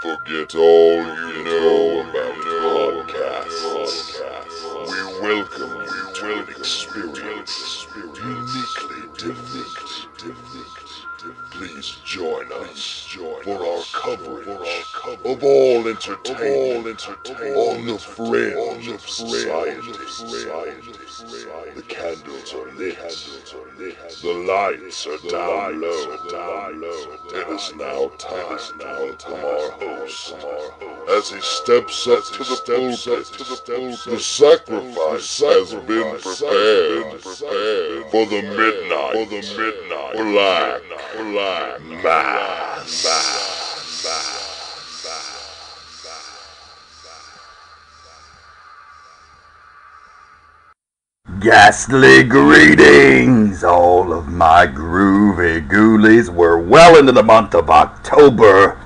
Forget all you know about podcasts. We welcome you to an experience uniquely different. Please join us for our coverage of all entertainment on the fringe of society. The candles are lit, the lights are down low. It is now time to welcome our host as he steps up to the pulpit. The sacrifice has been prepared for the midnight black mass. Ghastly greetings, all of my groovy ghoulies. We're well into the month of October,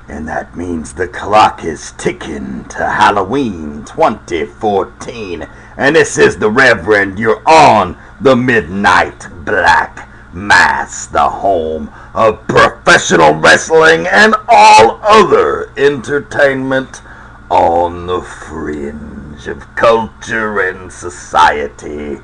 and that means the clock is ticking to Halloween 2014. And this is the Reverend. You're on the Midnight Black Mass, the home of professional wrestling and all other entertainment on the fringe of culture and society.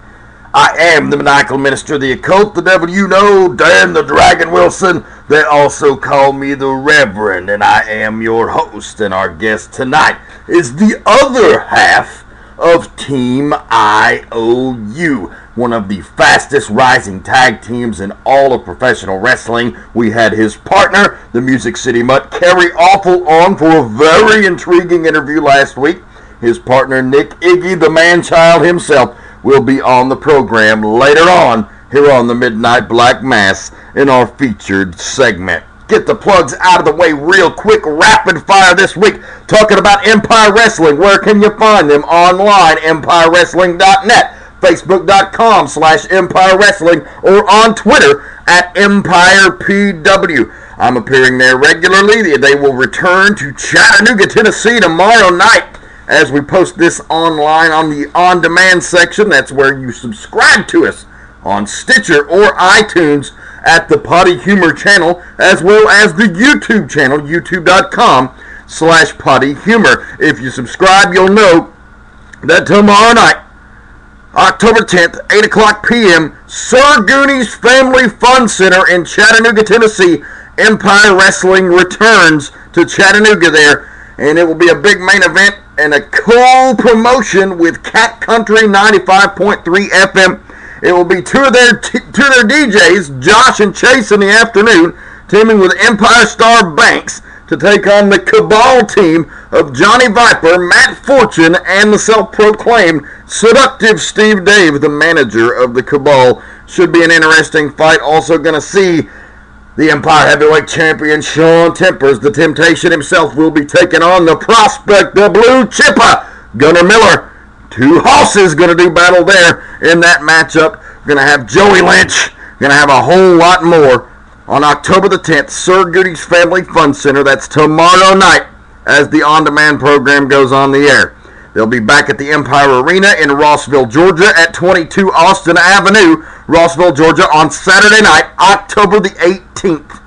I am the maniacal minister of the occult, the devil you know, Dan the Dragon Wilson. They also call me the Reverend, and I am your host. And our guest tonight is the other half of Team I.O.U., one of the fastest rising tag teams in all of professional wrestling. We had his partner, the Music City Mutt, Carrie Awful, on for a very intriguing interview last week. His partner, Nick Iggy, the man-child himself, will be on the program later on here on the Midnight Black Mass in our featured segment. Get the plugs out of the way real quick, rapid fire this week, talking about Empire Wrestling. Where can you find them? Online, empirewrestling.net, facebook.com/Empire Wrestling, or on Twitter at EmpirePW. I'm appearing there regularly. They will return to Chattanooga, Tennessee tomorrow night as we post this online on the on-demand section. That's where you subscribe to us on Stitcher or iTunes at the Potty Humor channel, as well as the YouTube channel, youtube.com/Potty Humor. If you subscribe, you'll know that tomorrow night, October 10th, 8 o'clock p.m., Sir Gooney's Family Fun Center in Chattanooga, Tennessee, Empire Wrestling returns to Chattanooga there, and it will be a big main event and a cool promotion with Cat Country 95.3 FM. It will be two of their DJs, Josh and Chase, in the afternoon, teaming with Empire Star Banks to take on the Cabal team of Johnny Viper, Matt Fortune, and the self-proclaimed seductive Steve Dave, the manager of the Cabal. Should be an interesting fight. Also going to see the Empire Heavyweight Champion Sean Tempers, the Temptation himself, will be taking on the Prospect, the Blue Chipper, Gunnar Miller. Two horses going to do battle there in that matchup. Going to have Joey Lynch. Going to have a whole lot more on October the 10th, Sir Goody's Family Fun Center. That's tomorrow night as the on-demand program goes on the air. They'll be back at the Empire Arena in Rossville, Georgia at 22 Austin Avenue, Rossville, Georgia on Saturday night, October the 18th.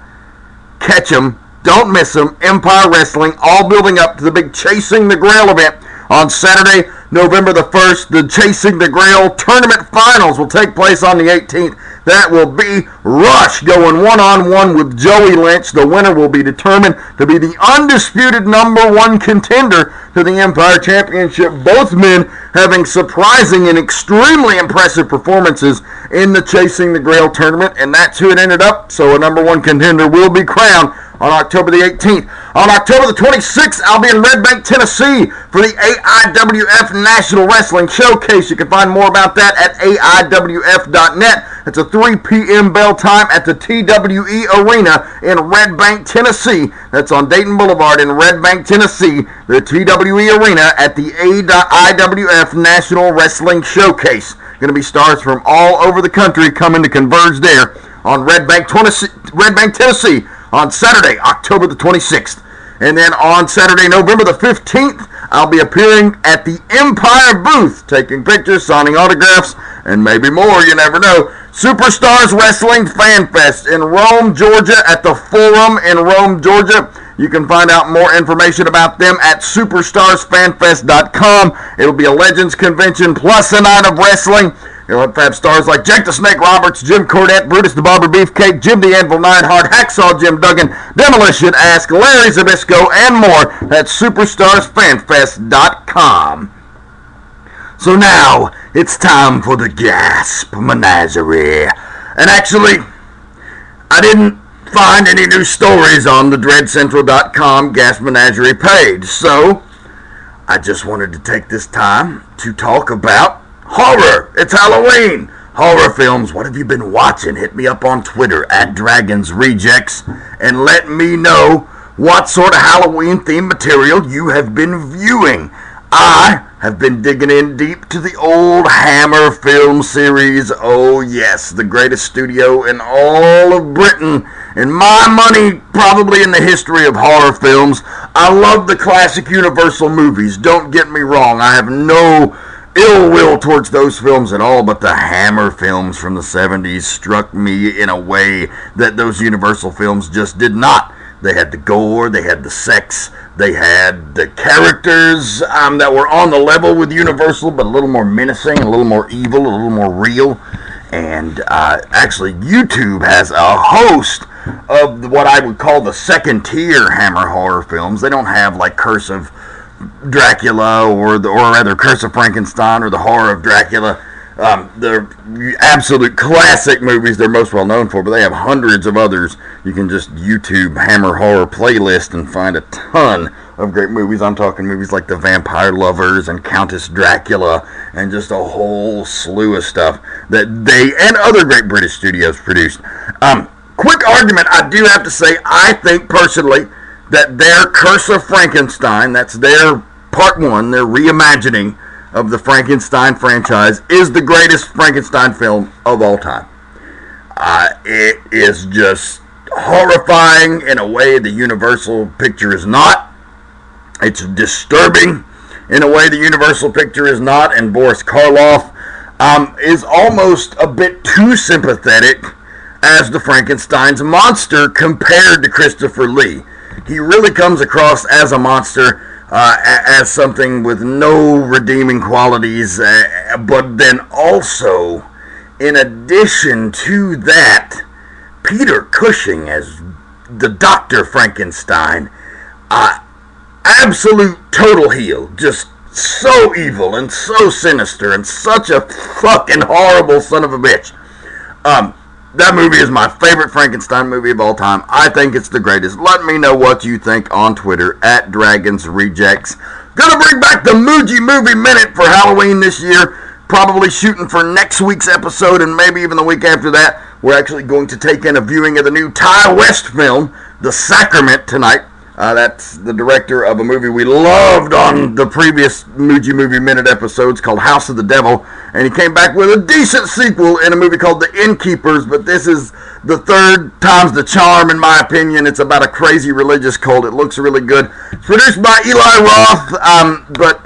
Catch them. Don't miss them. Empire Wrestling, all building up to the big Chasing the Grail event on Saturday, November the 1st. The Chasing the Grail tournament finals will take place on the 18th. That will be Rush going one-on-one with Joey Lynch. The winner will be determined to be the undisputed #1 contender to the Empire Championship. Both men having surprising and extremely impressive performances in the Chasing the Grail tournament, and that's who it ended up. So a #1 contender will be crowned on October the 18th. On October the 26th, I'll be in Red Bank, Tennessee for the AIWF National Wrestling Showcase. You can find more about that at AIWF.net. It's a 3 p.m. bell time at the TWE Arena in Red Bank, Tennessee. That's on Dayton Boulevard in Red Bank, Tennessee. The TWE Arena at the AIWF National Wrestling Showcase. Going to be stars from all over the country coming to converge there on Red Bank, Tennessee on Saturday, October the 26th. And then on Saturday, November the 15th, I'll be appearing at the Empire booth, taking pictures, signing autographs, and maybe more, you never know. Superstars Wrestling Fan Fest in Rome, Georgia, at the Forum in Rome, Georgia. You can find out more information about them at superstarsfanfest.com. It'll be a Legends convention plus a night of wrestling. You'll have Fab stars like Jake the Snake Roberts, Jim Cornette, Brutus the Barber Beefcake, Jim the Anvil Neidhart, Hacksaw Jim Duggan, Demolition Ask, Larry Zbyszko, and more at superstarsfanfest.com. So now, it's time for the Gasp Menagerie. And actually, I didn't find any new stories on the dreadcentral.com Gasp Menagerie page, so I just wanted to take this time to talk about horror. It's Halloween. Horror films, what have you been watching? Hit me up on Twitter at Dragons Rejects and let me know what sort of Halloween themed material you have been viewing. I have been digging in deep to the old Hammer film series. Oh yes, the greatest studio in all of Britain. And my money, probably in the history of horror films. I love the classic Universal movies. Don't get me wrong. I have no ill will towards those films at all, but the Hammer films from the 70s struck me in a way that those Universal films just did not. They had the gore, they had the sex, they had the characters that were on the level with Universal, but a little more menacing, a little more evil, a little more real. And actually, YouTube has a host of what I would call the second tier Hammer horror films. They don't have like Curse of Dracula or rather Curse of Frankenstein or the Horror of Dracula. The absolute classic movies they're most well known for, but they have hundreds of others. You can just YouTube Hammer Horror playlist and find a ton of great movies. I'm talking movies like The Vampire Lovers and Countess Dracula and just a whole slew of stuff that they and other great British studios produced. Quick argument, I do have to say, I think personally that their Curse of Frankenstein, that's their part one, their reimagining of the Frankenstein franchise, is the greatest Frankenstein film of all time. It is just horrifying in a way the Universal picture is not. It's disturbing in a way the Universal picture is not, and Boris Karloff is almost a bit too sympathetic as the Frankenstein's monster compared to Christopher Lee. He really comes across as a monster, as something with no redeeming qualities, but then also, in addition to that, Peter Cushing as the Dr. Frankenstein, absolute total heel, just so evil and so sinister and such a fucking horrible son of a bitch. That movie is my favorite Frankenstein movie of all time. I think it's the greatest. Let me know what you think on Twitter at Dragons Rejects. Gonna bring back the Muji Movie Minute for Halloween this year. Probably shooting for next week's episode and maybe even the week after that. We're actually going to take in a viewing of the new Ty West film, The Sacrament, tonight. That's the director of a movie we loved on the previous Muji Movie Minute episodes called House of the Devil. And he came back with a decent sequel in a movie called The Innkeepers, but this is the third time's the charm, in my opinion. It's about a crazy religious cult. It looks really good. It's produced by Eli Roth, but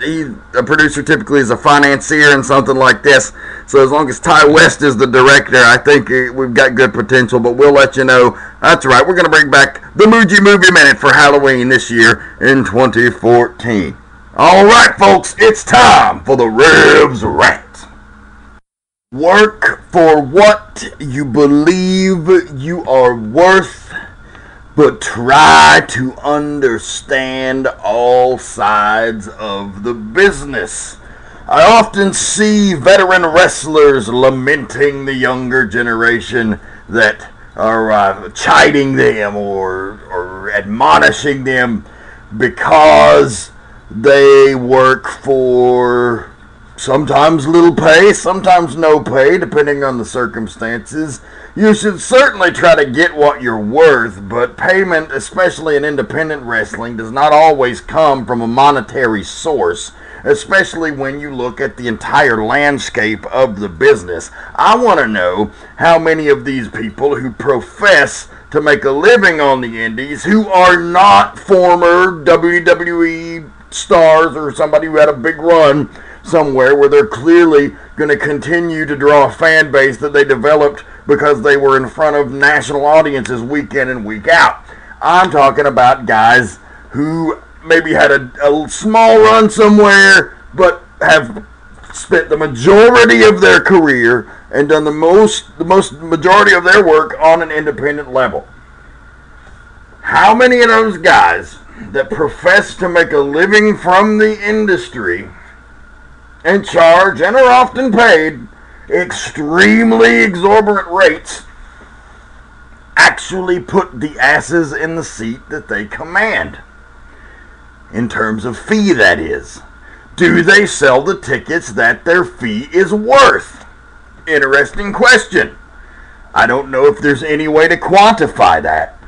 a producer typically is a financier in something like this. So as long as Ty West is the director, I think we've got good potential, but we'll let you know. That's right, we're going to bring back the Muji Movie Minute for Halloween this year in 2014. All right, folks, it's time for the Revs Rant. Work for what you believe you are worth, but try to understand all sides of the business. I often see veteran wrestlers lamenting the younger generation that are chiding them or admonishing them because they work for sometimes little pay, sometimes no pay, depending on the circumstances. You should certainly try to get what you're worth, but payment, especially in independent wrestling, does not always come from a monetary source, especially when you look at the entire landscape of the business. I want to know how many of these people who profess to make a living on the indies, who are not former WWE stars or somebody who had a big run somewhere where they're clearly going to continue to draw a fan base that they developed because they were in front of national audiences week in and week out. I'm talking about guys who maybe had a small run somewhere, but have spent the majority of their career and done the majority of their work on an independent level. How many of those guys that profess to make a living from the industry and charge and are often paid extremely exorbitant rates actually put the asses in the seat that they command? In terms of fee, that is. Do they sell the tickets that their fee is worth? Interesting question. I don't know if there's any way to quantify that.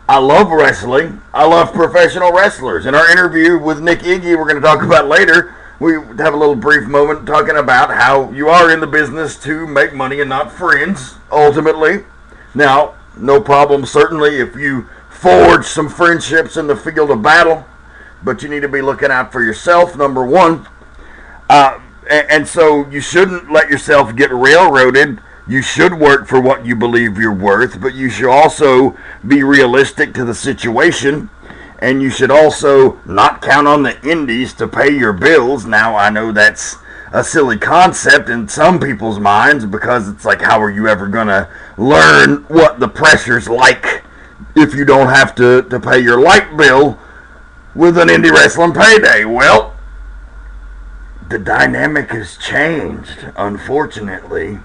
I love wrestling. I love professional wrestlers. In our interview with Nick Iggy, we're going to talk about later, we have a little brief moment talking about how you are in the business to make money and not friends, ultimately. Now, no problem, certainly, if you forge some friendships in the field of battle, but you need to be looking out for yourself, number one. And so you shouldn't let yourself get railroaded. You should work for what you believe you're worth, but you should also be realistic to the situation, and you should also not count on the indies to pay your bills. Now, I know that's a silly concept in some people's minds, because it's like, how are you ever going to learn what the pressure's like if you don't have to pay your light bill with an indie wrestling payday? Well, the dynamic has changed, unfortunately.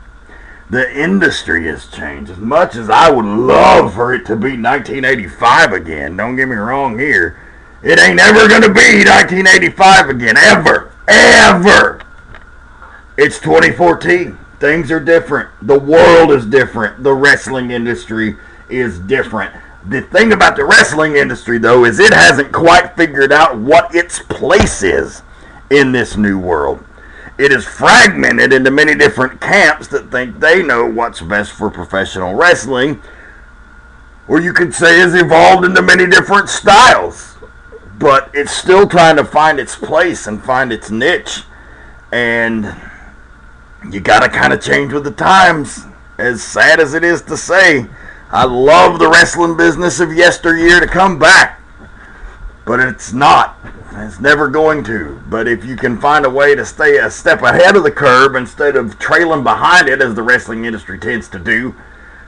The industry has changed. As much as I would love for it to be 1985 again, don't get me wrong here, it ain't ever going to be 1985 again, ever, ever. It's 2014. Things are different. The world is different. The wrestling industry is different. The thing about the wrestling industry, though, is it hasn't quite figured out what its place is in this new world. It is fragmented into many different camps that think they know what's best for professional wrestling, or you could say is evolved into many different styles. But it's still trying to find its place and find its niche. And you got to kind of change with the times, as sad as it is to say. I love the wrestling business of yesteryear to come back, but it's not. It's never going to. But if you can find a way to stay a step ahead of the curve instead of trailing behind it, as the wrestling industry tends to do,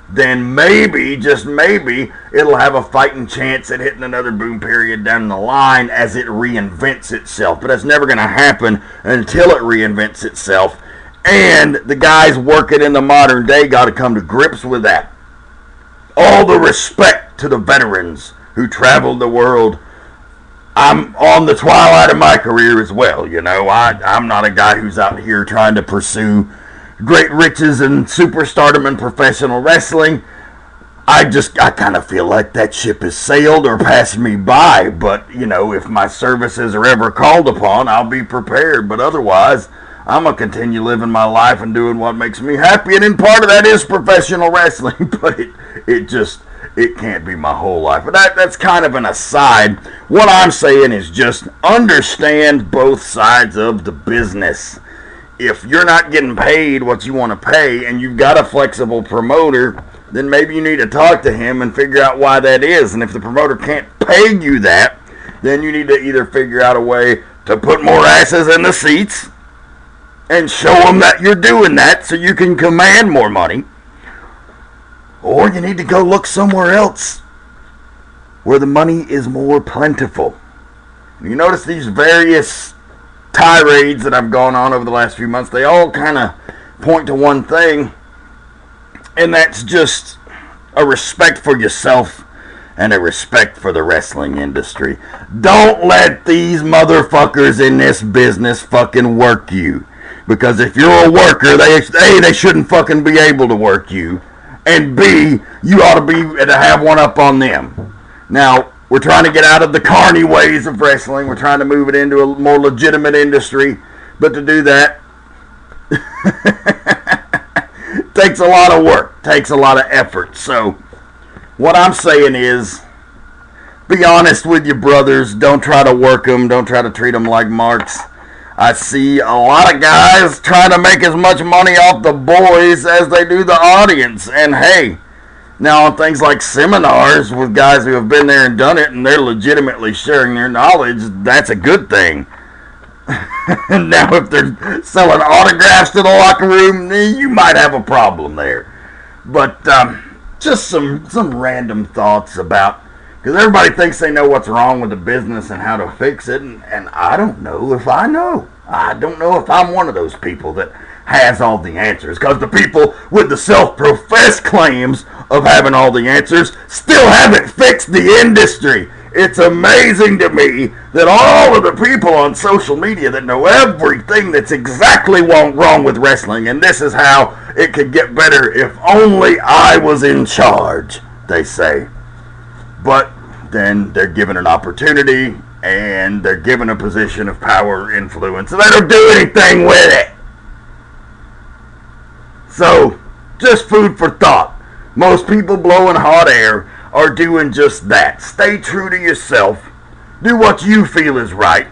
then maybe, just maybe, it'll have a fighting chance at hitting another boom period down the line as it reinvents itself. But that's never going to happen until it reinvents itself. And the guys working in the modern day got to come to grips with that. All the respect to the veterans who traveled the world. I'm on the twilight of my career as well, you know. I'm not a guy who's out here trying to pursue great riches and superstardom in professional wrestling. I kind of feel like that ship has sailed or passed me by. But, you know, if my services are ever called upon, I'll be prepared. But otherwise, I'm going to continue living my life and doing what makes me happy. And in part of that is professional wrestling. But it can't be my whole life. But that's kind of an aside. What I'm saying is just understand both sides of the business. If you're not getting paid what you want to pay and you've got a flexible promoter, then maybe you need to talk to him and figure out why that is. And if the promoter can't pay you that, then you need to either figure out a way to put more asses in the seats and show them that you're doing that so you can command more money. Or you need to go look somewhere else where the money is more plentiful. You notice these various tirades that I've gone on over the last few months, they all kind of point to one thing, and that's just a respect for yourself and a respect for the wrestling industry. Don't let these motherfuckers in this business fucking work you. Because if you're a worker, they shouldn't fucking be able to work you. And B, you ought to have one up on them. Now, we're trying to get out of the carny ways of wrestling. We're trying to move it into a more legitimate industry. But to do that, takes a lot of work. Takes a lot of effort. So, what I'm saying is, be honest with your brothers. Don't try to work them. Don't try to treat them like marks. I see a lot of guys trying to make as much money off the boys as they do the audience. And hey, Now, on things like seminars with guys who have been there and done it and they're legitimately sharing their knowledge, that's a good thing. Now, if they're selling autographs to the locker room, you might have a problem there. But just some random thoughts about, because everybody thinks they know what's wrong with the business and how to fix it, and I don't know if I know. I don't know if I'm one of those people that has all the answers, because the people with the self-professed claims of having all the answers still haven't fixed the industry. It's amazing to me that all of the people on social media that know everything that's exactly wrong with wrestling, and this is how it could get better if only I was in charge, they say. But then they're given an opportunity, and they're given a position of power, influence, and they don't do anything with it. So, just food for thought. Most people blowing hot air are doing just that. Stay true to yourself. Do what you feel is right.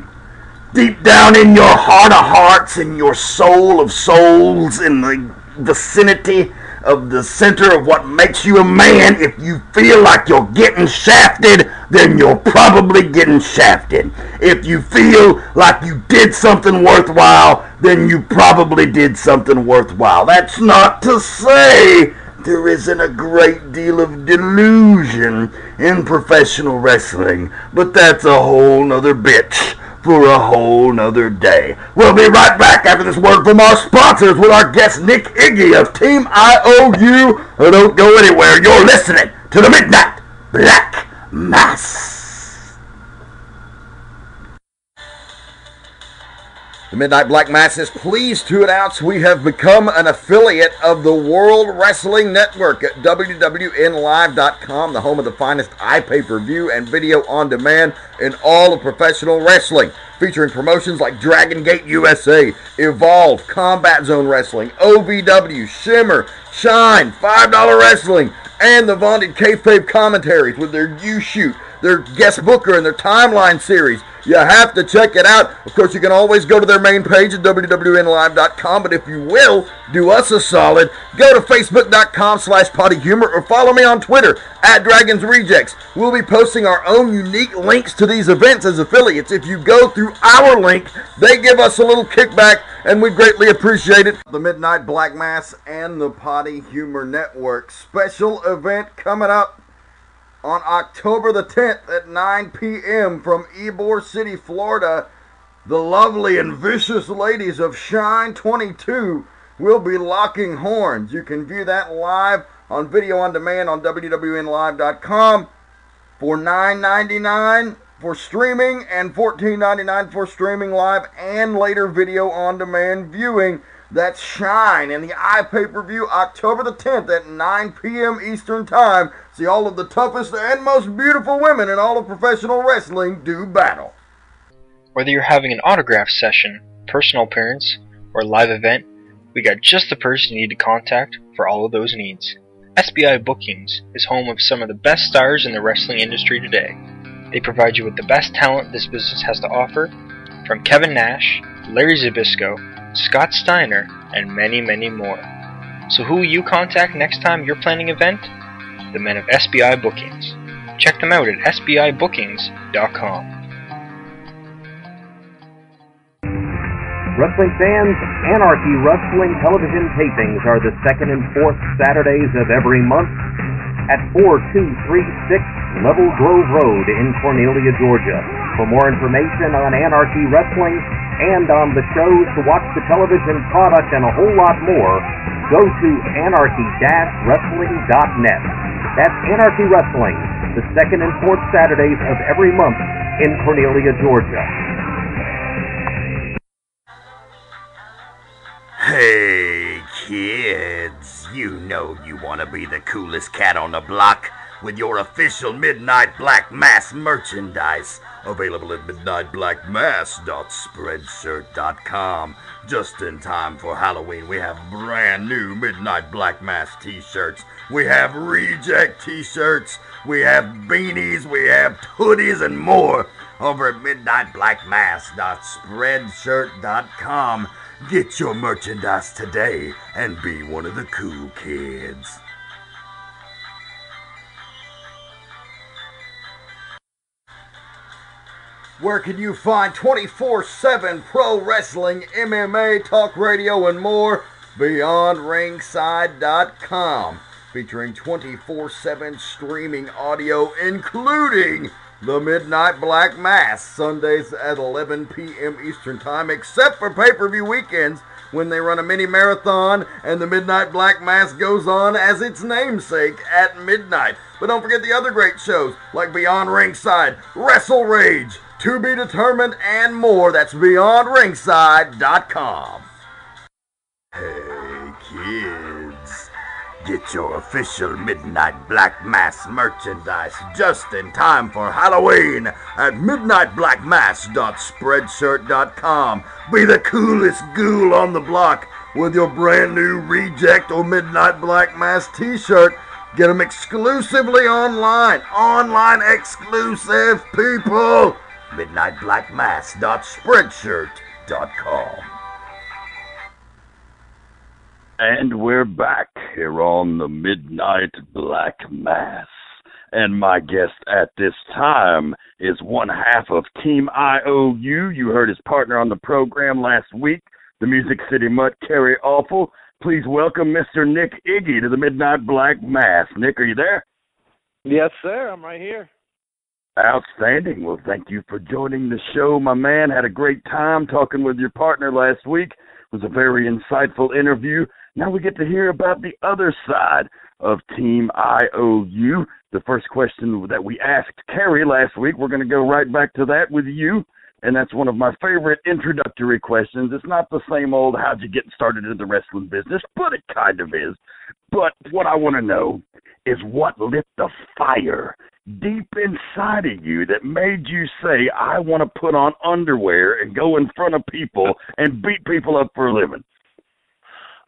Deep down in your heart of hearts, in your soul of souls, in the vicinity of the center of what makes you a man, if you feel like you're getting shafted, then you're probably getting shafted. If you feel like you did something worthwhile, then you probably did something worthwhile. That's not to say there isn't a great deal of delusion in professional wrestling, but that's a whole nother bitch for a whole nother day. We'll be right back after this word from our sponsors with our guest Nick Iggy of Team IOU. Don't go anywhere. You're listening to the Midnight Black Mass. The Midnight Black Mass is pleased to announce we have become an affiliate of the World Wrestling Network at www.nlive.com, the home of the finest iPay-per-view and video on demand in all of professional wrestling, featuring promotions like Dragon Gate USA, Evolve, Combat Zone Wrestling, OVW, Shimmer, Shine, $5 Wrestling, and the vaunted kayfabe commentaries with their You Shoot, their guest booker, and their timeline series. You have to check it out. Of course, you can always go to their main page at www.nlive.com, but if you will, do us a solid, go to facebook.com/pottyhumor or follow me on Twitter at Dragons Rejects. We'll be posting our own unique links to these events as affiliates. If you go through our link, they give us a little kickback, and we greatly appreciate it. The Midnight Black Mass and the Potty Humor Network special event coming up on October the 10th at 9 p.m. from Ybor City, Florida. The lovely and vicious ladies of Shine 22 will be locking horns. You can view that live on video on demand on www.nlive.com for $9.99 for streaming and $14.99 for streaming live and later video on demand viewing. That's Shine in the iPay-per-view October the 10th at 9 p.m. Eastern Time. See all of the toughest and most beautiful women in all of professional wrestling do battle. Whether you're having an autograph session, personal appearance, or live event, we got just the person you need to contact for all of those needs. SBI Bookings is home of some of the best stars in the wrestling industry today. They provide you with the best talent this business has to offer, from Kevin Nash, Larry Zbyszko, Scott Steiner, and many, many more. So who will you contact next time you're planning an event? The men of SBI Bookings. Check them out at sbibookings.com. Wrestling fans, Anarchy Wrestling television tapings are the second and fourth Saturdays of every month at 4236 Level Grove Road in Cornelia, Georgia. For more information on Anarchy Wrestling and on the shows, to watch the television product, and a whole lot more, go to anarchy-wrestling.net. That's Anarchy Wrestling, the second and fourth Saturdays of every month in Cornelia, Georgia. Hey kids, you know you want to be the coolest cat on the block with your official Midnight Black Mass merchandise, available at midnightblackmass.spreadshirt.com. Just in time for Halloween, we have brand new Midnight Black Mass t-shirts. We have reject t-shirts, we have beanies, we have hoodies, and more over at midnightblackmass.spreadshirt.com. Get your merchandise today and be one of the cool kids. Where can you find 24/7 pro wrestling, MMA, talk radio, and more? BeyondRingside.com, featuring 24/7 streaming audio, including the Midnight Black Mass, Sundays at 11 p.m. Eastern Time, except for pay-per-view weekends when they run a mini marathon and the Midnight Black Mass goes on as its namesake at midnight. But don't forget the other great shows like Beyond Ringside, Wrestle Rage, To Be Determined, and more. That's BeyondRingside.com. Hey kids, get your official Midnight Black Mass merchandise just in time for Halloween at midnightblackmass.spreadshirt.com. Be the coolest ghoul on the block with your brand new Reject or Midnight Black Mass t-shirt. Get them exclusively online. Online exclusive, people. midnightblackmass.spreadshirt.com. And we're back here on the Midnight Black Mass. And my guest at this time is one half of Team I.O.U. You heard his partner on the program last week, the Music City Mutt, Kerry Awful. Please welcome Mr. Nick Iggy to the Midnight Black Mass. Nick, are you there? Yes, sir. I'm right here. Outstanding. Well, thank you for joining the show, my man. Had a great time talking with your partner last week. It was a very insightful interview. Now we get to hear about the other side of Team I.O.U. The first question that we asked Kerry last week, we're going to go right back to that with you. And that's one of my favorite introductory questions. It's not the same old, how'd you get started in the wrestling business, but it kind of is. But what I want to know is what lit the fire deep inside of you that made you say, I want to put on underwear and go in front of people and beat people up for a living?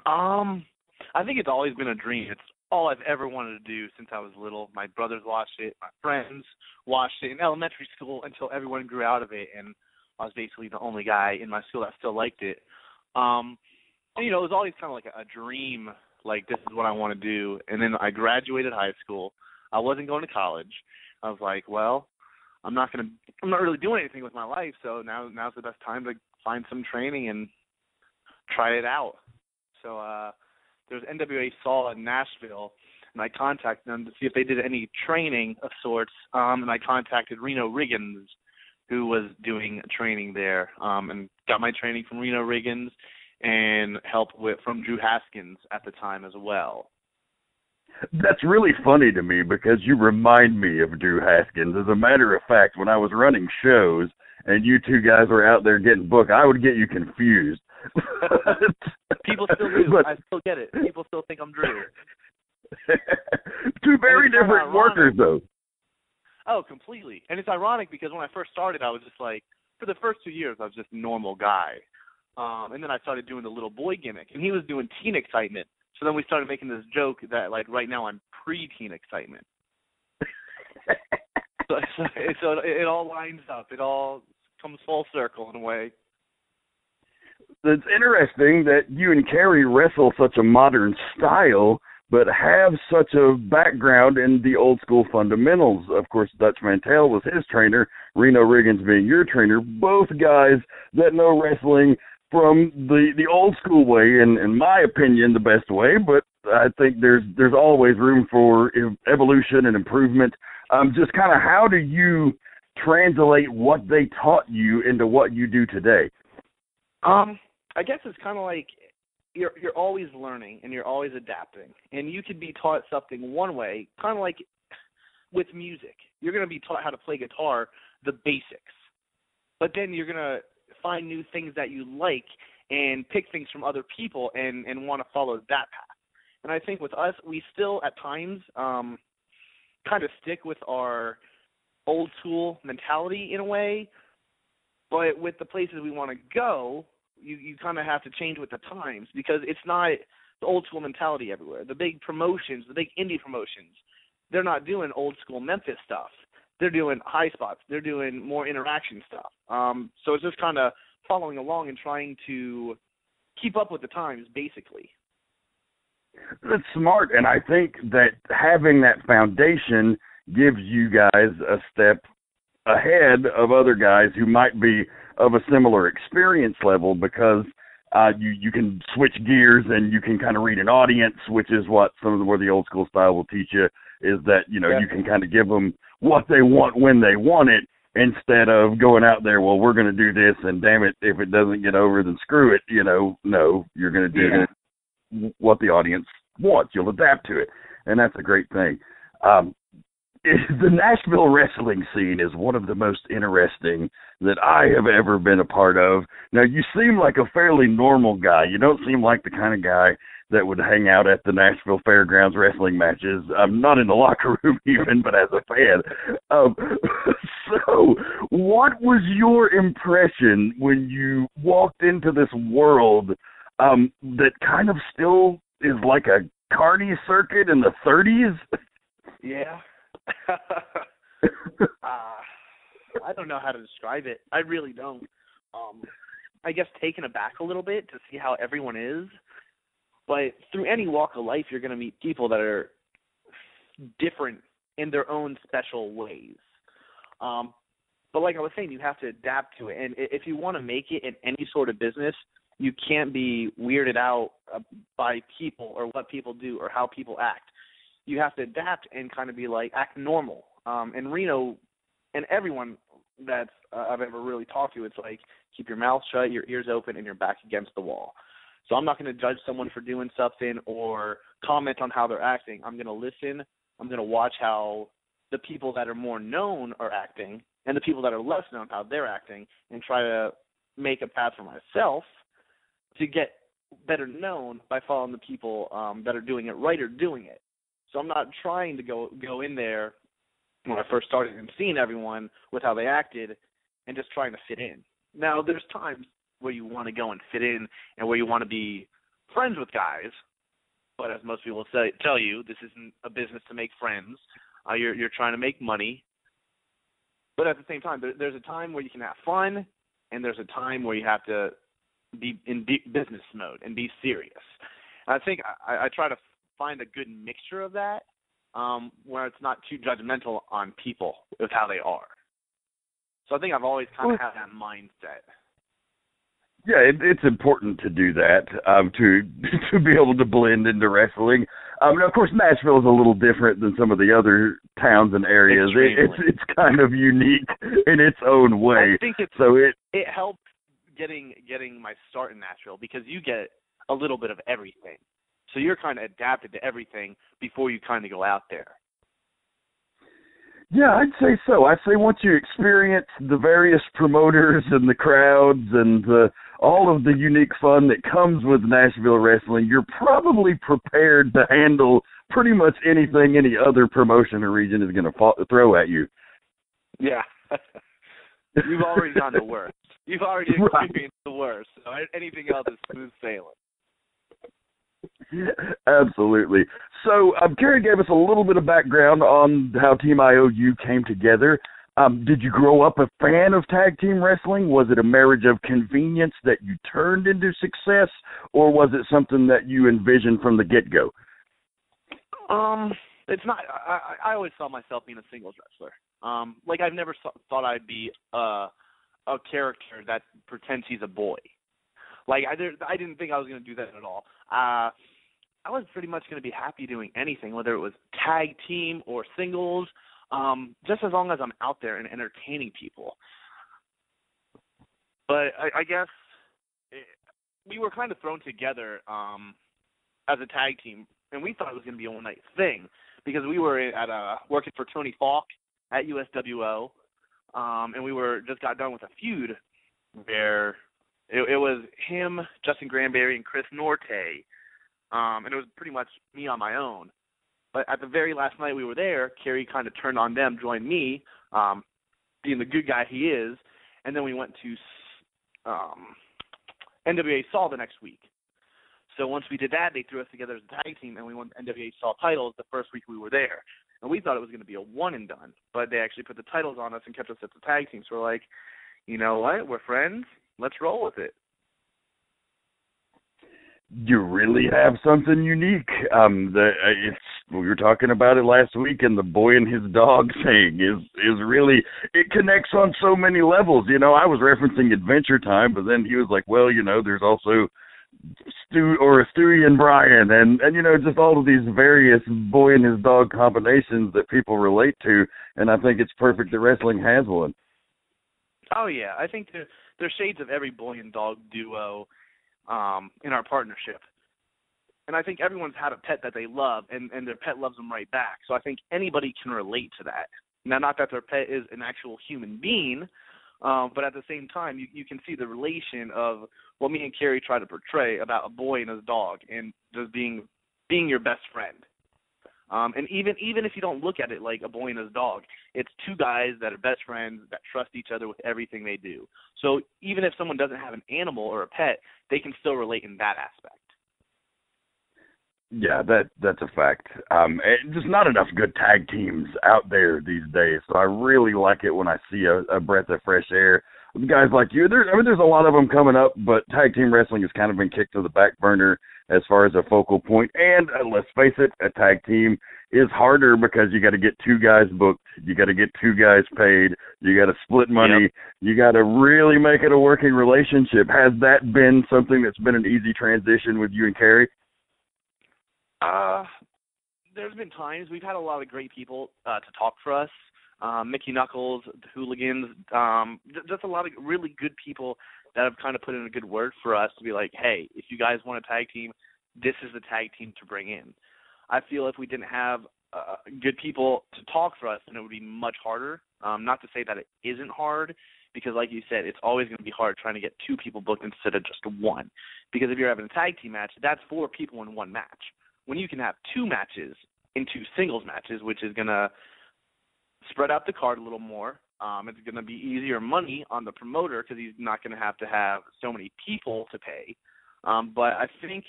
I think it's always been a dream. It's all I've ever wanted to do since I was little. My brothers watched it. My friends watched it in elementary school until everyone grew out of it, and I was basically the only guy in my school that still liked it. And, you know, it was always kind of like a dream, like this is what I want to do. And then I graduated high school. I wasn't going to college. I was like, well, I'm not really doing anything with my life, so now's the best time to find some training and try it out. So there's NWA Saw in Nashville, and I contacted them to see if they did any training of sorts, and I contacted Reno Riggins, who was doing training there, and got my training from Reno Riggins and help from Drew Haskins at the time as well. That's really funny to me because you remind me of Drew Haskins. As a matter of fact, when I was running shows and you two guys were out there getting booked, I would get you confused. People still do. But I still get it. People still think I'm Drew. Two very different workers, though. Oh, completely. And it's ironic because when I first started, I was just like, for the first 2 years, I was just a normal guy. And then I started doing the little boy gimmick, and he was doing teen excitement. So then we started making this joke that, like, right now I'm pre-teen excitement. so it all lines up. It all comes full circle in a way. It's interesting that you and Kerry wrestle such a modern style, but have such a background in the old school fundamentals. Of course, Dutch Mantell was his trainer, Reno Riggins being your trainer, both guys that know wrestling from the old school way, and in my opinion, the best way, but I think there's always room for evolution and improvement. Just kind of how do you translate what they taught you into what you do today? I guess it's kind of like you're always learning and you're always adapting. And you could be taught something one way, kind of like with music. You're going to be taught how to play guitar, the basics. But then you're going to find new things that you like and pick things from other people and want to follow that path. And I think with us, we still at times kind of stick with our old school mentality in a way. But with the places we want to go, you kind of have to change with the times because it's not the old school mentality everywhere. The big promotions, the big indie promotions, they're not doing old school Memphis stuff. They're doing high spots. They're doing more interaction stuff. So it's just kind of following along and trying to keep up with the times, basically. That's smart, and I think that having that foundation gives you guys a step ahead of other guys who might be of a similar experience level, because you can switch gears and you can kind of read an audience, which is what where the old school style will teach you, is that, you can kind of give them what they want when they want it, instead of going out there, well, we're going to do this, and damn it, if it doesn't get over, then screw it, no, you're going to do what the audience wants. You'll adapt to it, and that's a great thing. The Nashville wrestling scene is one of the most interesting that I have ever been a part of. Now, you seem like a fairly normal guy. You don't seem like the kind of guy that would hang out at the Nashville Fairgrounds wrestling matches. I'm not in the locker room even, but as a fan. So, what was your impression when you walked into this world that kind of still is like a carny circuit in the 30s? Yeah. I don't know how to describe it. I really don't. I guess taken aback a little bit to see how everyone is. But through any walk of life, you're going to meet people that are different in their own special ways. But like I was saying, you have to adapt to it. And if you want to make it in any sort of business, you can't be weirded out by people or what people do or how people act. You have to adapt and kind of be like, act normal. And Reno and everyone that I've ever really talked to, it's like, keep your mouth shut, your ears open, and your back against the wall. So I'm not going to judge someone for doing something or comment on how they're acting. I'm going to listen. I'm going to watch how the people that are more known are acting and the people that are less known, how they're acting, and try to make a path for myself to get better known by following the people that are doing it right or doing it. So I'm not trying to go in there when I first started and seeing everyone with how they acted and just trying to fit in. Now, there's times where you want to go and fit in and where you want to be friends with guys, but as most people tell you, this isn't a business to make friends. You're trying to make money. But at the same time, there's a time where you can have fun, and there's a time where you have to be in business mode and be serious. And I think I try to find a good mixture of that, where it's not too judgmental on people with how they are. So I think I've always kind of had that mindset. Yeah, it's important to do that, to be able to blend into wrestling. Of course, Nashville is a little different than some of the other towns and areas. It's kind of unique in its own way. I think it helped getting my start in Nashville, because you get a little bit of everything. So you're kind of adapted to everything before you kind of go out there. Yeah, I'd say so. I'd say once you experience the various promoters and the crowds and all of the unique fun that comes with Nashville wrestling, you're probably prepared to handle pretty much anything any other promotion or region is going to throw at you. Yeah. You've already done the worst. You've already experienced the worst. So anything else is smooth sailing. Absolutely. So, Kerry gave us a little bit of background on how Team I.O.U. came together. Did you grow up a fan of tag team wrestling? Was it a marriage of convenience that you turned into success, or was it something that you envisioned from the get-go? It's not. I always saw myself being a singles wrestler. I've never thought I'd be a character that pretends he's a boy. I didn't think I was going to do that at all. I was pretty much going to be happy doing anything, whether it was tag team or singles, just as long as I'm out there and entertaining people. But I guess we were kind of thrown together as a tag team, and we thought it was going to be a one-night thing because we were working for Tony Falk at USWO, and we just got done with a feud where it was him, Justin Granberry, and Chris Norte, and it was pretty much me on my own. But at the very last night we were there, Kerry kind of turned on them, joined me, being the good guy he is, and then we went to NWA Saw the next week. So once we did that, they threw us together as a tag team, and we won NWA Saw titles the first week we were there. And we thought it was going to be a one and done, but they actually put the titles on us and kept us at the tag team. So we're like, you know what? We're friends. Let's roll with it. You really have something unique. we were talking about it last week, and the boy and his dog thing is really, it connects on so many levels. You know, I was referencing Adventure Time, but then he was like, well, you know, there's also Stewie and Brian, and you know, just all of these various boy and his dog combinations that people relate to, and I think it's perfect that wrestling has one. Oh yeah, I think there's shades of every boy and dog duo in our partnership. And I think everyone's had a pet that they love, and their pet loves them right back. So I think anybody can relate to that. Now, not that their pet is an actual human being, but at the same time, you can see the relation of what me and Carrie try to portray about a boy and his dog, and just being your best friend. And even if you don't look at it like a boy and his dog, it's two guys that are best friends that trust each other with everything they do. So even if someone doesn't have an animal or a pet, they can still relate in that aspect. Yeah, that's a fact. Just not enough good tag teams out there these days. So I really like it when I see a breath of fresh air with guys like you. There's a lot of them coming up, but tag team wrestling has kind of been kicked to the back burner as far as a focal point. And let's face it, a tag team is harder because you got to get two guys booked, you got to get two guys paid, you got to split money, You got to really make it a working relationship. Has that been something that's been an easy transition with you and Carrie? There's been times we've had a lot of great people to talk for us. Mickey Knuckles, the Hooligans, just a lot of really good people that have kind of put in a good word for us to be like, hey, if you guys want a tag team, this is the tag team to bring in. I feel if we didn't have good people to talk for us, then it would be much harder. Not to say that it isn't hard, because like you said, it's always going to be hard trying to get two people booked instead of just one. Because if you're having a tag team match, that's 4 people in one match. When you can have 2 matches in 2 singles matches, which is going to spread out the card a little more, it's going to be easier money on the promoter because he's not going to have so many people to pay. But I think,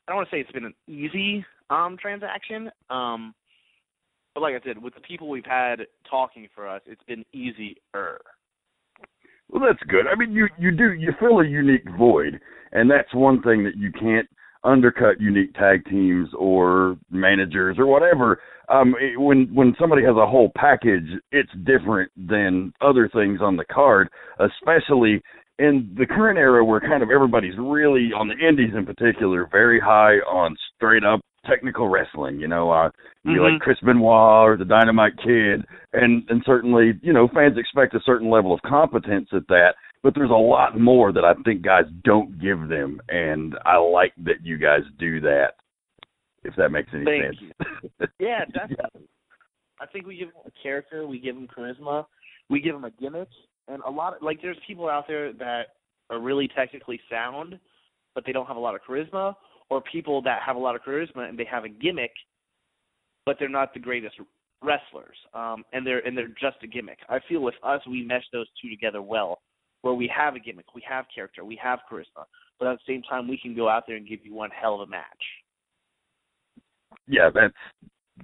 I don't want to say it's been an easy transaction, but like I said, with the people we've had talking for us, it's been easier. Well, that's good. I mean, you fill a unique void, and that's one thing that you can't undercut unique tag teams or managers or whatever. When somebody has a whole package, it's different than other things on the card, especially in the current era where kind of everybody's really, on the indies in particular, very high on straight up technical wrestling. You know, like Chris Benoit or the Dynamite Kid, and certainly, you know, fans expect a certain level of competence at that. But there's a lot more that I think guys don't give them, and I like that you guys do that, if that makes any sense. You. Yeah, definitely. Yeah. I think we give them a character, we give them charisma, we give them a gimmick, and a lot of, like, there's people out there that are really technically sound, but they don't have a lot of charisma, or people that have a lot of charisma and they have a gimmick, but they're not the greatest wrestlers, and they're just a gimmick. I feel with us, we mesh those two together well, where we have a gimmick, we have character, we have charisma, but at the same time, we can go out there and give you one hell of a match. Yeah,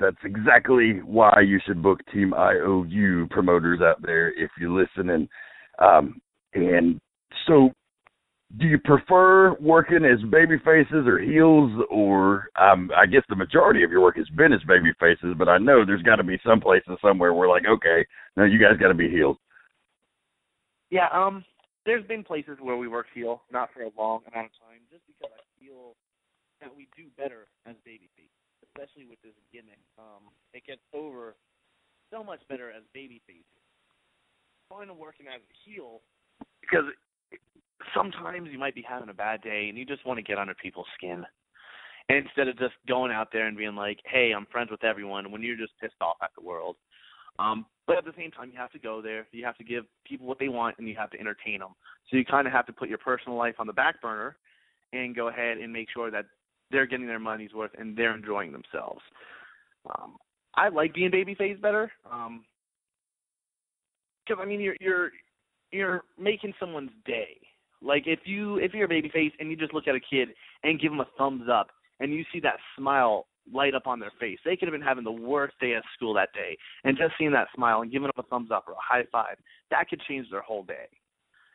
that's exactly why you should book Team IOU promoters out there if you listen. And so, do you prefer working as baby faces or heels, or I guess the majority of your work has been as baby faces, but I know there's got to be some places somewhere where like, okay, no, you guys got to be heels. Yeah, there's been places where we work heel, not for a long amount of time, just because I feel that we do better as babyface, especially with this gimmick. It gets over so much better as babyface. Fun working as a heel because sometimes you might be having a bad day and you just want to get under people's skin. And instead of just going out there and being like, hey, I'm friends with everyone, when you're just pissed off at the world. But at the same time, you have to go there. You have to give people what they want, and you have to entertain them. So you kind of have to put your personal life on the back burner and go ahead and make sure that they're getting their money's worth and they're enjoying themselves. I like being babyface better because I mean you're making someone's day. Like if you're a babyface and you just look at a kid and give them a thumbs up, and you see that smile light up on their face. They could have been having the worst day at school that day, and just seeing that smile and giving them a thumbs up or a high five, that could change their whole day.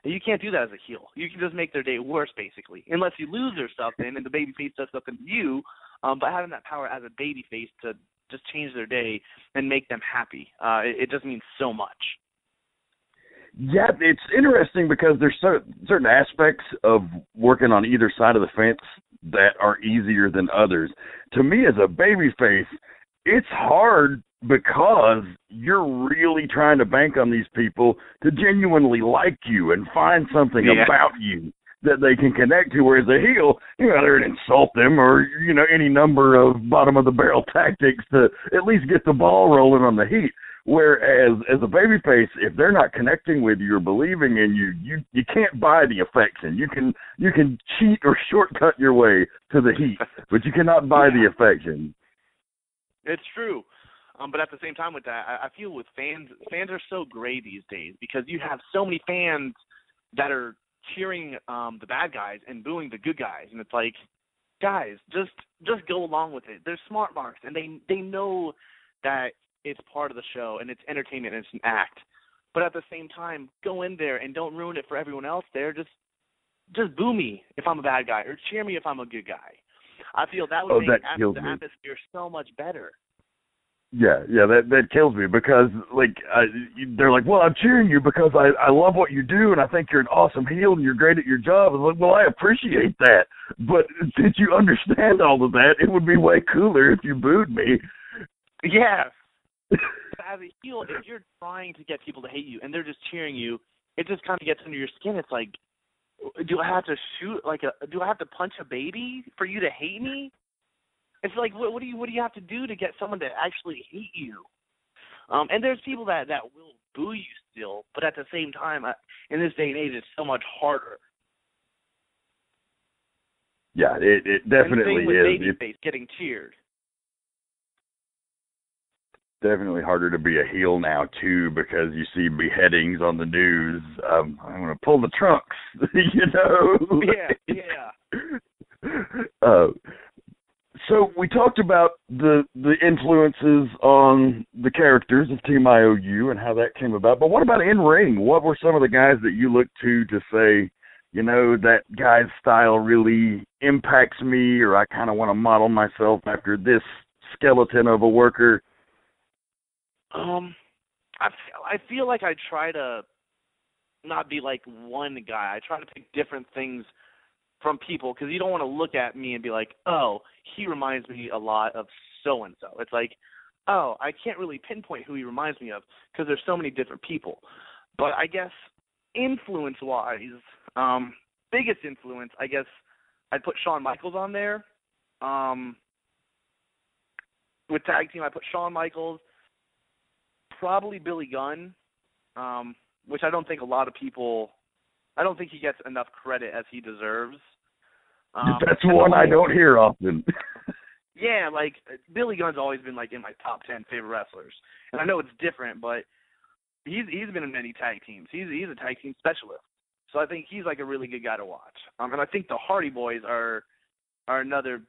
And you can't do that as a heel. You can just make their day worse, basically. Unless you lose or something and the babyface does something to you, but having that power as a babyface to just change their day and make them happy, it just means so much. Yeah, it's interesting because there's certain aspects of working on either side of the fence that are easier than others. To me, as a babyface, it's hard because you're really trying to bank on these people to genuinely like you and find something about you that they can connect to, whereas a heel, either insult them or, any number of bottom-of-the-barrel tactics to at least get the ball rolling on the heat. Whereas as a babyface, if they're not connecting with you or believing in you, you can't buy the affection. You can cheat or shortcut your way to the heat, but you cannot buy the affection. It's true. But at the same time with that, I feel with fans are so gray these days because you have so many fans that are cheering the bad guys and booing the good guys. And it's like, guys, just go along with it. They're smart marks, and they know that it's part of the show and it's entertainment and it's an act. But at the same time, go in there and don't ruin it for everyone else there. Just boo me if I'm a bad guy or cheer me if I'm a good guy. I feel that would make the atmosphere so much better. Yeah, that kills me because, they're like, well, I'm cheering you because I love what you do and I think you're an awesome heel and you're great at your job. I'm like, well, I appreciate that. But since you understand all of that, it would be way cooler if you booed me. Yeah. As a heel, if you're trying to get people to hate you and they're just cheering you, it just kind of gets under your skin. It's like, do I have to do I have to punch a baby for you to hate me? It's like, what do you have to do to get someone to actually hate you? And there's people that will boo you still, but at the same time, in this day and age, it's so much harder. Yeah, it definitely is. Babyface getting cheered. Definitely harder to be a heel now too, because you see beheadings on the news. I'm going to pull the trunks, Yeah. So we talked about the influences on the characters of Team IOU and how that came about. But what about in ring? What were some of the guys that you looked to say, that guy's style really impacts me, or I kind of want to model myself after this skeleton of a worker? I feel like I try to not be like one guy. I try to pick different things from people because you don't want to look at me and be like, oh, he reminds me a lot of so-and-so. It's like, oh, I can't really pinpoint who he reminds me of because there's so many different people. But I guess influence-wise, biggest influence, I guess I'd put Shawn Michaels on there. With tag team, I put Shawn Michaels, probably Billy Gunn, which I don't think a lot of people – I don't think he gets enough credit as he deserves. That's one I don't hear often. Yeah, Billy Gunn's always been in my top 10 favorite wrestlers, and I know it's different, but he's been in many tag teams. He's a tag team specialist, so I think he's a really good guy to watch. And I think the Hardy Boys are another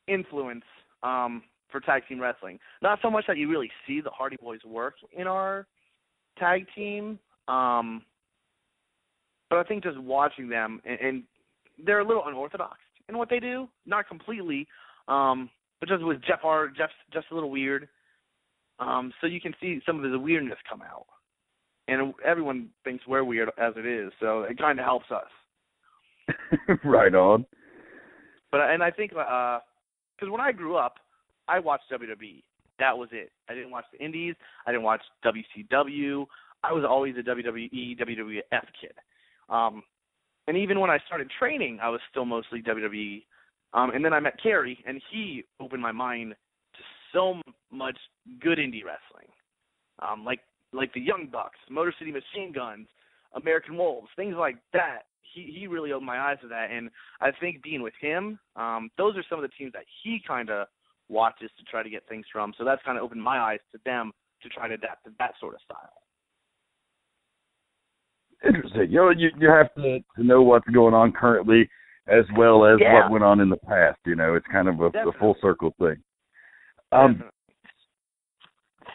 influence for tag team wrestling. Not so much that you really see the Hardy Boys work in our tag team. But I think just watching them, and they're a little unorthodox in what they do. Not completely, but just with Jeff Hart, Jeff's a little weird. So you can see some of his weirdness come out. And everyone thinks we're weird as it is, so it kind of helps us. Right on. And I think, because when I grew up, I watched WWE. That was it. I didn't watch the Indies. I didn't watch WCW. I was always a WWE, WWF kid. And even when I started training, I was still mostly WWE. And then I met Kerry, and he opened my mind to so much good indie wrestling, like the Young Bucks, Motor City Machine Guns, American Wolves, things like that. He really opened my eyes to that, and I think being with him, those are some of the teams that he kind of watches to try to get things from. So that's kind of opened my eyes to them to try to adapt to that sort of style. Interesting. You have to know what's going on currently as well as what went on in the past. It's kind of a full circle thing.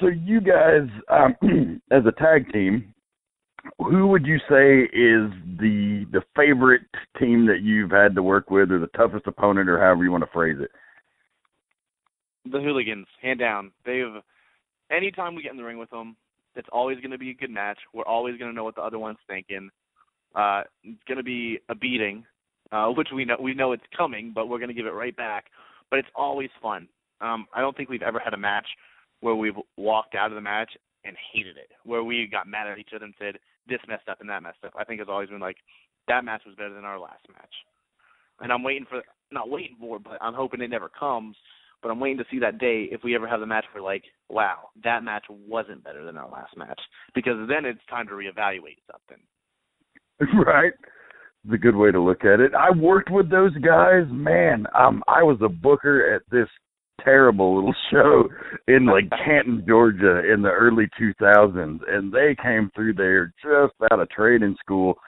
So you guys, as a tag team, who would you say is the favorite team that you've had to work with, or the toughest opponent, or however you want to phrase it? The Hooligans, hand down. Anytime we get in the ring with them, it's always going to be a good match. We're always going to know what the other one's thinking. It's going to be a beating, which we know it's coming, but we're going to give it right back. But it's always fun. I don't think we've ever had a match where we've walked out of the match and hated it, where we got mad at each other and said, this messed up and that messed up. I think it's always been like, that match was better than our last match. And I'm but I'm hoping it never comes. But I'm waiting to see that day if we ever have the match where, like, wow, that match wasn't better than our last match. Because then it's time to reevaluate something. Right. It's a good way to look at it. I worked with those guys. Man, I was a booker at this terrible little show in, like, Canton, Georgia in the early 2000s. And they came through there just out of training school,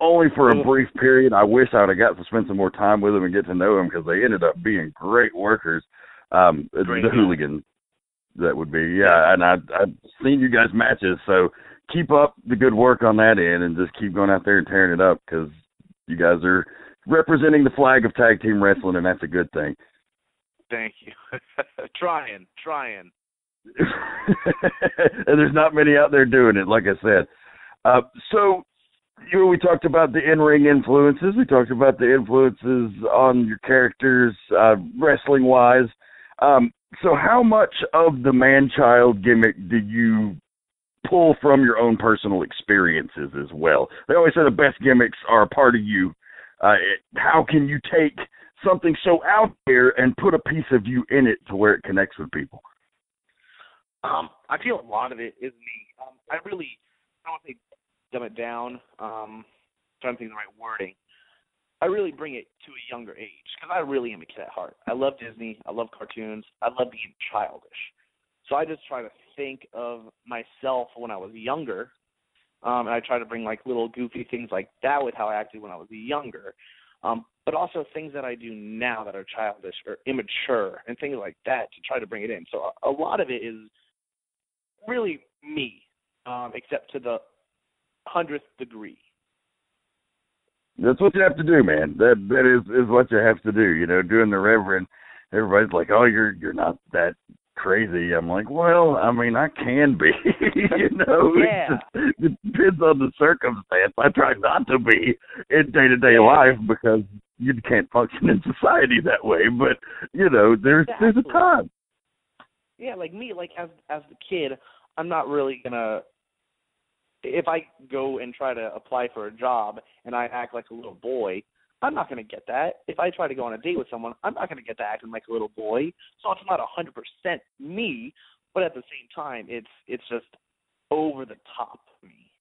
only for a brief period. I wish I would have got to spend some more time with them and get to know them because they ended up being great workers. The Hooligans, that would be, yeah. And I've seen you guys matches, so keep up the good work on that end and just keep going out there and tearing it up because you guys are representing the flag of tag team wrestling, and that's a good thing. Thank you. Trying. And there's not many out there doing it, like I said. So we talked about the in-ring influences. We talked about the influences on your characters, wrestling-wise. So how much of the man-child gimmick did you pull from your own personal experiences as well? They always say the best gimmicks are a part of you. How can you take something so out there and put a piece of you in it to where it connects with people? I feel a lot of it is me. I don't want to say dumb it down. Trying to think of the right wording. I really bring it to a younger age because I really am a kid at heart. I love Disney. I love cartoons. I love being childish. So I just try to think of myself when I was younger, and I try to bring like little goofy things like that with how I acted when I was younger, but also things that I do now that are childish or immature and things like that to try to bring it in. So a lot of it is really me, except to the 100th degree. That's what you have to do, man. That is what you have to do. You know, doing the Reverend, everybody's like, "Oh, you're not that crazy." I'm like, "Well, I mean, I can be." You know, yeah. It depends on the circumstance. I try not to be in day-to-day life because you can't function in society that way. But you know, there's a time. Yeah, like me, like as the kid, I'm not really gonna. If I go and try to apply for a job and I act like a little boy, I'm not going to get that. If I try to go on a date with someone, I'm not going to get that acting like a little boy. So it's not 100% me, but at the same time, it's just over the top me.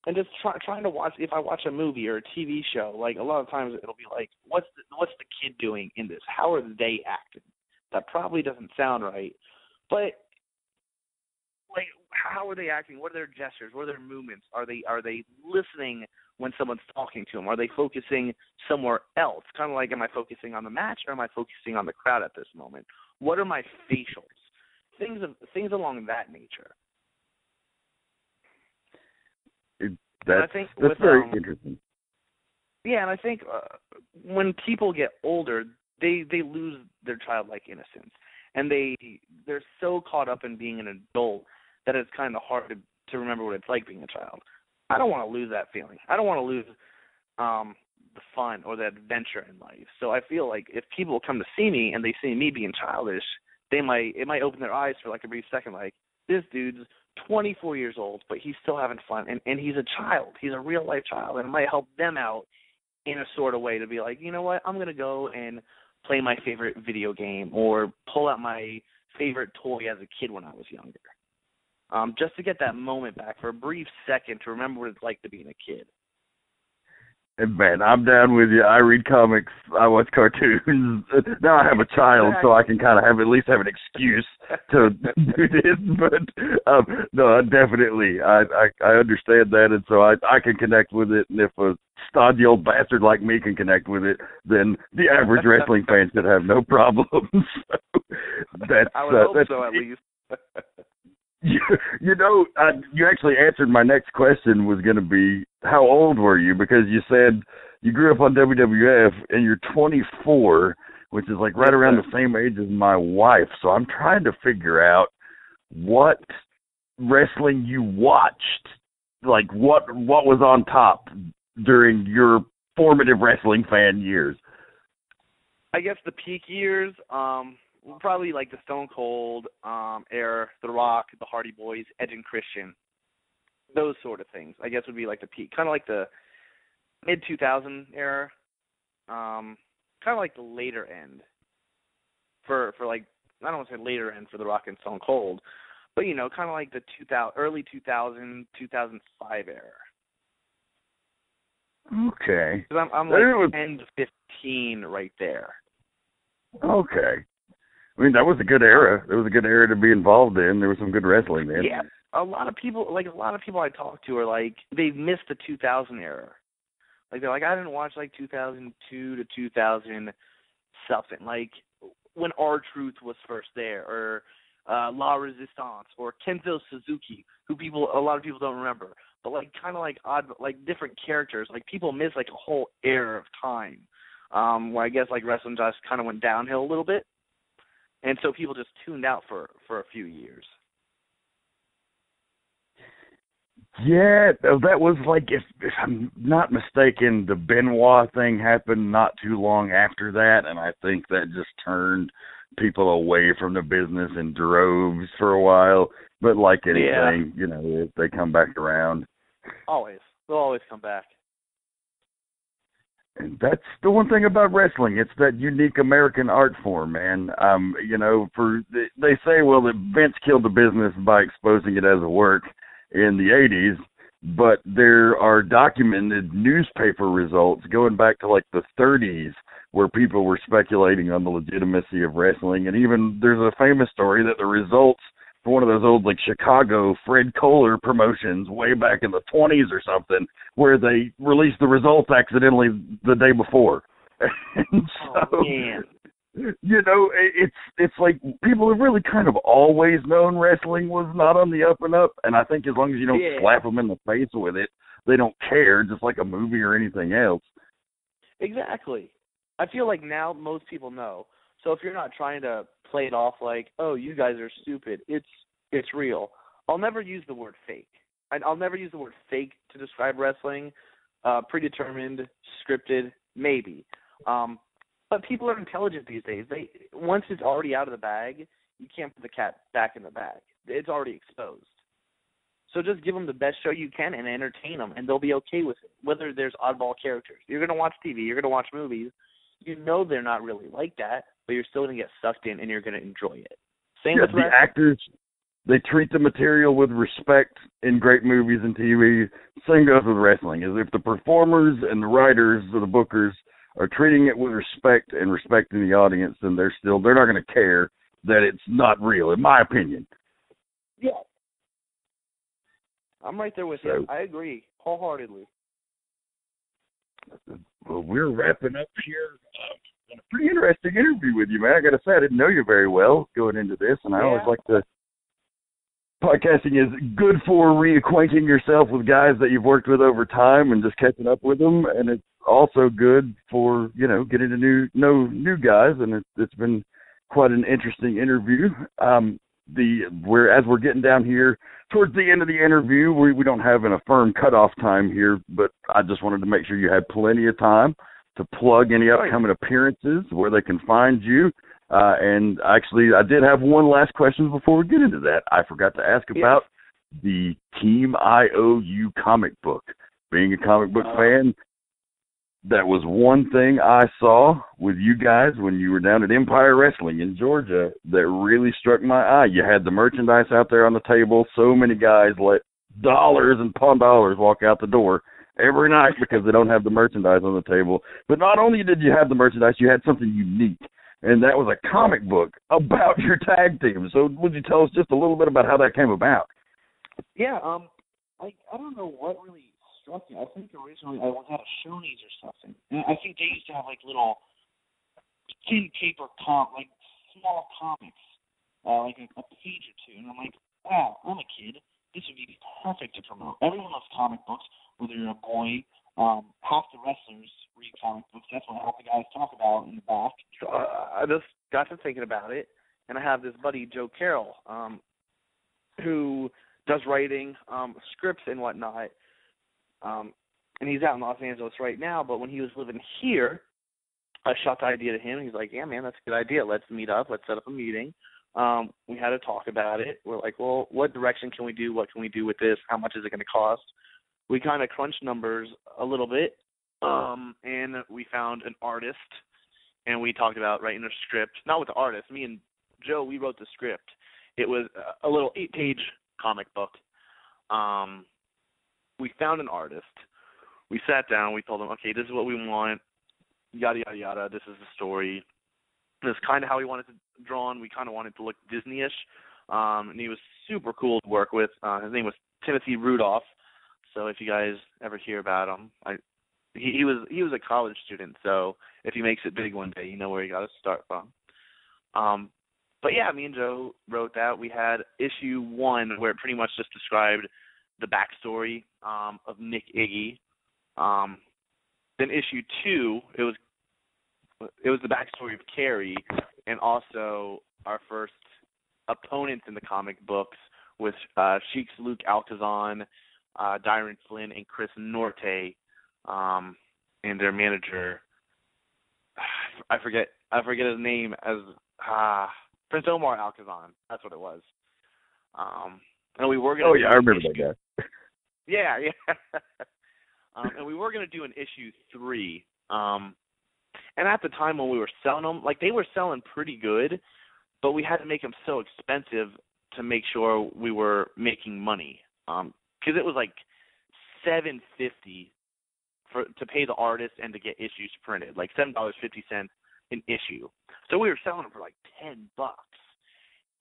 And just trying to watch. If I watch a movie or a TV show, like a lot of times it'll be like, what's the kid doing in this? How are they acting? That probably doesn't sound right, but like, how are they acting? What are their gestures? What are their movements? Are they listening when someone's talking to them? Are they focusing somewhere else? Kind of like, am I focusing on the match or am I focusing on the crowd at this moment? What are my facials? Things along that nature. That's very interesting. Yeah, and I think when people get older, they lose their childlike innocence, and they're so caught up in being an adult that it's kind of hard to remember what it's like being a child. I don't want to lose that feeling. I don't want to lose the fun or the adventure in life. So I feel like if people come to see me and they see me being childish, it might open their eyes for like a brief second, like, this dude's 24 years old, but he's still having fun, and he's a child. He's a real-life child, and it might help them out in a sort of way to be like, you know what, I'm going to go and play my favorite video game or pull out my favorite toy as a kid when I was younger. Just to get that moment back for a brief second to remember what it's like to be a kid. And man, I'm down with you. I read comics. I watch cartoons. Now I have a child, so I can kind of at least have an excuse to do this. But no, definitely, I understand that, and so I can connect with it. And if a stodgy old bastard like me can connect with it, then the average wrestling fan should have no problems. So I would hope so, at least. You know, you actually answered my next question was going to be, how old were you? Because you said you grew up on WWF and you're 24, which is like right around the same age as my wife. So I'm trying to figure out what wrestling you watched, like what was on top during your formative wrestling fan years. I guess the peak years, probably like the Stone Cold era, The Rock, the Hardy Boys, Edge and Christian, those sort of things. I guess would be like the peak, kind of like the mid 2000 era, kind of like the later end for like, I don't want to say later end for The Rock and Stone Cold, but kind of like the early 2000 2005 era. Okay. I'm like 10 to 15 right there. Okay. I mean, that was a good era. It was a good era to be involved in. There was some good wrestling then. Yeah. A lot of people I talk to are like, they've missed the 2000 era. Like, they're like, I didn't watch like 2002 to 2000 something. Like, when R-Truth was first there, or La Resistance, or Kento Suzuki, who a lot of people don't remember. But like, kind of like odd, like different characters. Like, people miss like a whole era of time. Where I guess like wrestling just kind of went downhill a little bit, and so people just tuned out for a few years. Yeah, that was like, if I'm not mistaken, the Benoit thing happened not too long after that, and I think that just turned people away from the business in droves for a while. But like anything, they come back around. Always, they'll always come back. And that's the one thing about wrestling. It's that unique American art form, man. They say, well, that Vince killed the business by exposing it as a work in the 80s, but there are documented newspaper results going back to like the 30s where people were speculating on the legitimacy of wrestling. And even there's a famous story that the results for one of those old, like, Chicago Fred Kohler promotions way back in the 20s or something, where they released the results accidentally the day before. And so, man. It's like people have really kind of always known wrestling was not on the up and up, and I think as long as you don't slap them in the face with it, they don't care, just like a movie or anything else. Exactly. I feel like now most people know. So if you're not trying to play it off like, oh, you guys are stupid, it's real. I'll never use the word fake. I'll never use the word fake to describe wrestling. Predetermined, scripted, maybe. But people are intelligent these days. Once it's already out of the bag, you can't put the cat back in the bag. It's already exposed. So just give them the best show you can and entertain them, and they'll be okay with it, whether there's oddball characters. You're going to watch TV. You're going to watch movies. They're not really like that, but you're still going to get sucked in, and you're going to enjoy it. Same with the actors. They treat the material with respect in great movies and TV. Same goes with wrestling. Is if the performers and the writers or the bookers are treating it with respect and respecting the audience, then they're not going to care that it's not real, in my opinion. Yeah. I'm right there with you. I agree wholeheartedly. Well, we're wrapping up here. A pretty interesting interview with you, man. I got to say, I didn't know you very well going into this, and I always like to. Podcasting is good for reacquainting yourself with guys that you've worked with over time and just catching up with them, and it's also good for getting to know new guys, and it's been quite an interesting interview. As we're getting down here towards the end of the interview, we don't have a firm cutoff time here, but I just wanted to make sure you had plenty of time to plug any upcoming appearances, where they can find you. And actually, I did have one last question before we get into that. I forgot to ask about the Team I.O.U. comic book. Being a comic book fan, that was one thing I saw with you guys when you were down at Empire Wrestling in Georgia that really struck my eye. You had the merchandise out there on the table. So many guys let dollars and upon dollars walk out the door every night because they don't have the merchandise on the table. But not only did you have the merchandise, you had something unique. And that was a comic book about your tag team. So would you tell us just a little bit about how that came about? Yeah, I don't know what really struck me. I think originally I was at a Shoney's or something. And I think they used to have like little thin paper like small comics, like a page or two. And I'm like, wow, I'm a kid. This would be perfect to promote. Everyone loves comic books, whether you're a boy Half the wrestlers read comic books. That's what half the guys talk about in the back. So I just got to thinking about it, and I have this buddy, Joe Carroll, who does writing, scripts and whatnot, and he's out in Los Angeles right now, but when he was living here, I shot the idea to him. He's like, yeah, man, that's a good idea. Let's meet up. Let's set up a meeting. We had to talk about it. We're like, well, what direction can we do? What can we do with this? How much is it going to cost? We kind of crunched numbers a little bit, and we found an artist, and we talked about writing a script. Not with the artist. Me and Joe, we wrote the script. It was a little 8-page comic book. We found an artist. We sat down. We told him, okay, this is what we want, yada, yada, yada. This is the story. This is kind of how we wanted to draw on. We kind of wanted to look Disney-ish, and he was super cool to work with. His name was Timothy Rudolph. So if you guys ever hear about him, he was a college student. So if he makes it big one day, you know where you got to start from. But yeah, me and Joe wrote that. We had issue 1 where it pretty much just described the backstory of Nick Iggy. Then issue 2, it was the backstory of Carrie, and also our first opponents in the comic books with Sheik's Luke Alcazan, Dyron Flynn, and Chris Norte, and their manager. I forget his name as Prince Omar Alcazan. That's what it was. And we were going. Oh yeah, I remember that guy. Yeah. And we were going to do an issue 3. And at the time when we were selling them, like they were selling pretty good, but we had to make them so expensive to make sure we were making money. Because it was like $7.50 to pay the artist and to get issues printed, like $7.50 an issue. So we were selling them for like $10,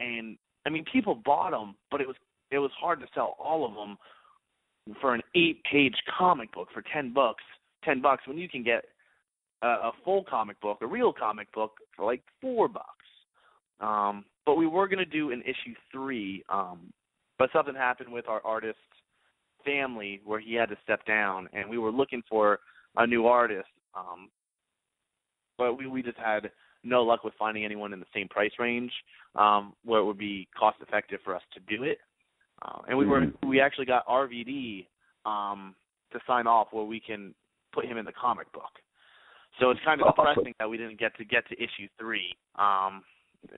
and I mean people bought them, but it was hard to sell all of them for an 8-page comic book for $10. $10 when you can get a full comic book, a real comic book, for like $4. But we were going to do an issue 3, but something happened with our artist's family where he had to step down, and we were looking for a new artist. But we just had no luck with finding anyone in the same price range where it would be cost effective for us to do it. And we actually got RVD to sign off where we can put him in the comic book. So it's kind of depressing that we didn't get to issue 3.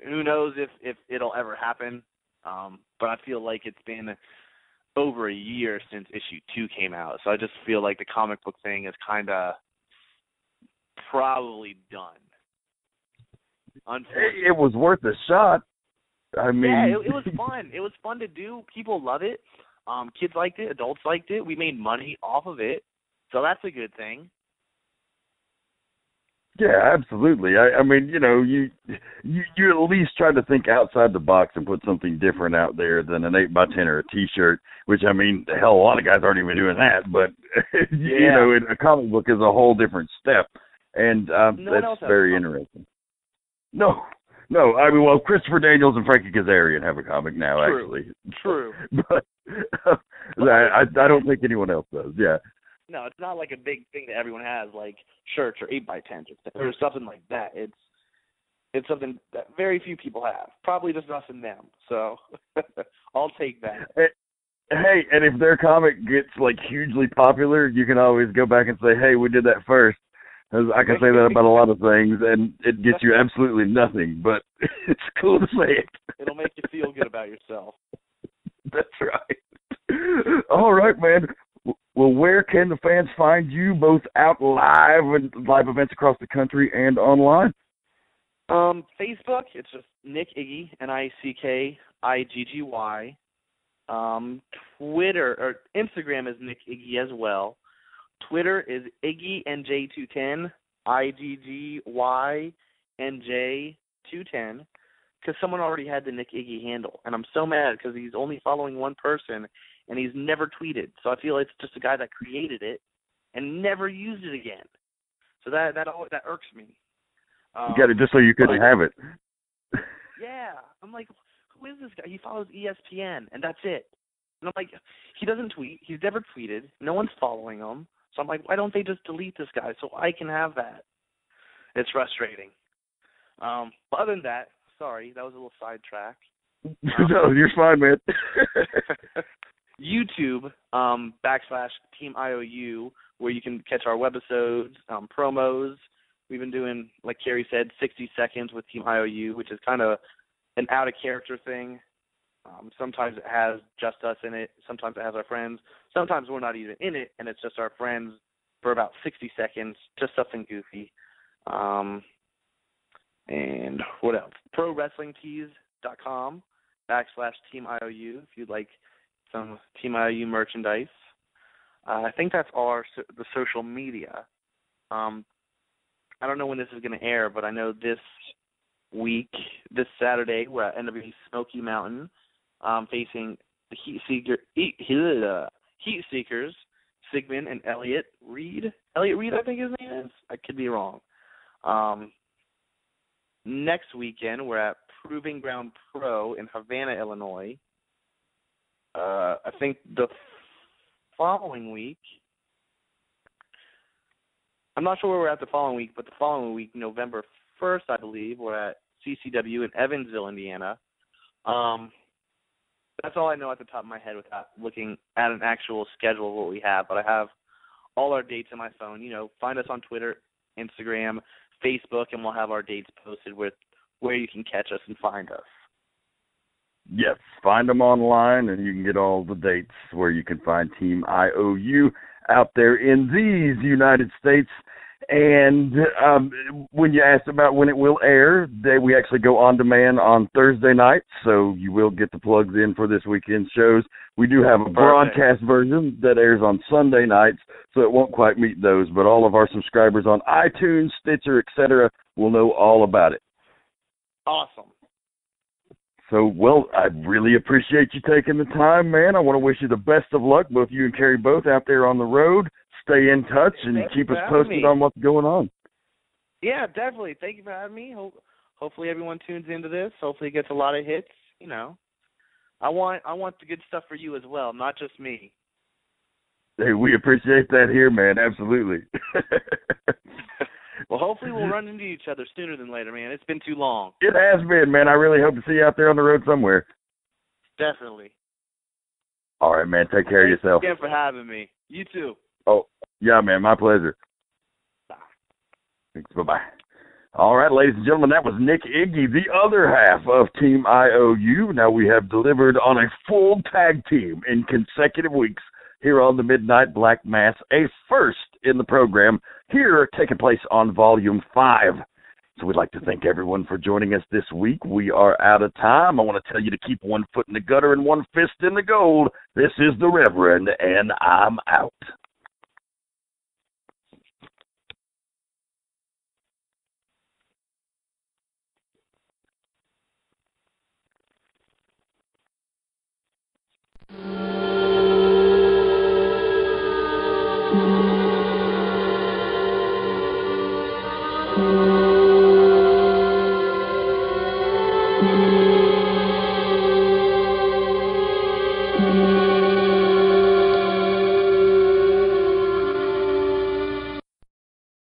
Who knows if it'll ever happen? But I feel like it's been over a year since issue 2 came out. So I just feel like the comic book thing is kind of probably done. Unfortunately. It was worth a shot. I mean, yeah, it was fun. It was fun to do. People love it. Kids liked it. Adults liked it. We made money off of it. So that's a good thing. Yeah, absolutely. I mean, you know, you at least try to think outside the box and put something different out there than an 8x10 or a T-shirt. Which I mean, hell, a lot of guys aren't even doing that. But you know, a comic book is a whole different step, and that's very interesting. No. I mean, well, Christopher Daniels and Frankie Kazarian have a comic now, actually. True. But I don't think anyone else does. Yeah. No, it's not like a big thing that everyone has, like shirts or 8x10s or something like that. It's something that very few people have. Probably just us and them. So I'll take that. Hey, and if their comic gets like hugely popular, you can always go back and say, "Hey, we did that first." I can say that about a lot of things, and it gets you absolutely nothing. But it's cool to say it. It'll make you feel good about yourself. That's right. All right, man. Well, where can the fans find you, both out live and live events across the country and online? Facebook, it's just Nick Iggy, NICKIGGY. Twitter or Instagram is Nick Iggy as well. Twitter is IggyNJ210, IggyNJ210, because someone already had the Nick Iggy handle, and I'm so mad because he's only following one person. And he's never tweeted. So I feel it's just a guy that created it and never used it again. So that irks me. You got it just so you couldn't have it. Yeah. I'm like, who is this guy? He follows ESPN, and that's it. And I'm like, he doesn't tweet. He's never tweeted. No one's following him. So I'm like, why don't they just delete this guy so I can have that? It's frustrating. But other than that, sorry, that was a little sidetrack. No, you're fine, man. YouTube / Team IOU, where you can catch our webisodes, promos. We've been doing, like Carrie said, 60 seconds with Team IOU, which is kind of an out-of-character thing. Sometimes it has just us in it. Sometimes it has our friends. Sometimes we're not even in it, and it's just our friends for about 60 seconds, just something goofy. And what else? ProWrestlingTees.com / Team IOU if you'd like some Team IOU merchandise. I think that's all the social media. I don't know when this is going to air, but I know this Saturday, we're at NWA Smoky Mountain, facing the Heat Seekers, Sigmund and Elliot Reed. Elliot Reed, I think his name is. I could be wrong. Next weekend, we're at Proving Ground Pro in Havana, Illinois. I think the following week, I'm not sure where we're at the following week, but the following week, November 1st, I believe, we're at CCW in Evansville, Indiana. That's all I know at the top of my head without looking at an actual schedule of what we have, but I have all our dates on my phone. Find us on Twitter, Instagram, Facebook, and we'll have our dates posted with where you can catch us and find us. Yes, find them online, and you can get all the dates where you can find Team IOU out there in these United States. And when you asked about when it will air, we actually go on demand on Thursday night, so you will get the plugs in for this weekend's shows. We do have a broadcast version that airs on Sunday nights, so it won't quite meet those, but all of our subscribers on iTunes, Stitcher, etc. will know all about it. Awesome. So, well, I really appreciate you taking the time, man. I want to wish you the best of luck, both you and Carrie both out there on the road. Stay in touch and keep us posted on what's going on. Yeah, definitely. Thank you for having me. Hopefully everyone tunes into this. Hopefully it gets a lot of hits. I want the good stuff for you as well, not just me. Hey, we appreciate that here, man. Absolutely. Well, hopefully we'll run into each other sooner than later, man. It's been too long. It has been, man. I really hope to see you out there on the road somewhere. Definitely. All right, man. Take care of yourself. Thanks again for having me. You too. Oh, yeah, man. My pleasure. Thanks. Bye-bye. All right, ladies and gentlemen, that was Nick Iggy, the other half of Team IOU. Now we have delivered on a full tag team in consecutive weeks here on the Midnight Black Mass, a first in the program, here taking place on Volume 5. So we'd like to thank everyone for joining us this week. We are out of time. I want to tell you to keep one foot in the gutter and one fist in the gold. This is the Reverend, and I'm out. Thank you.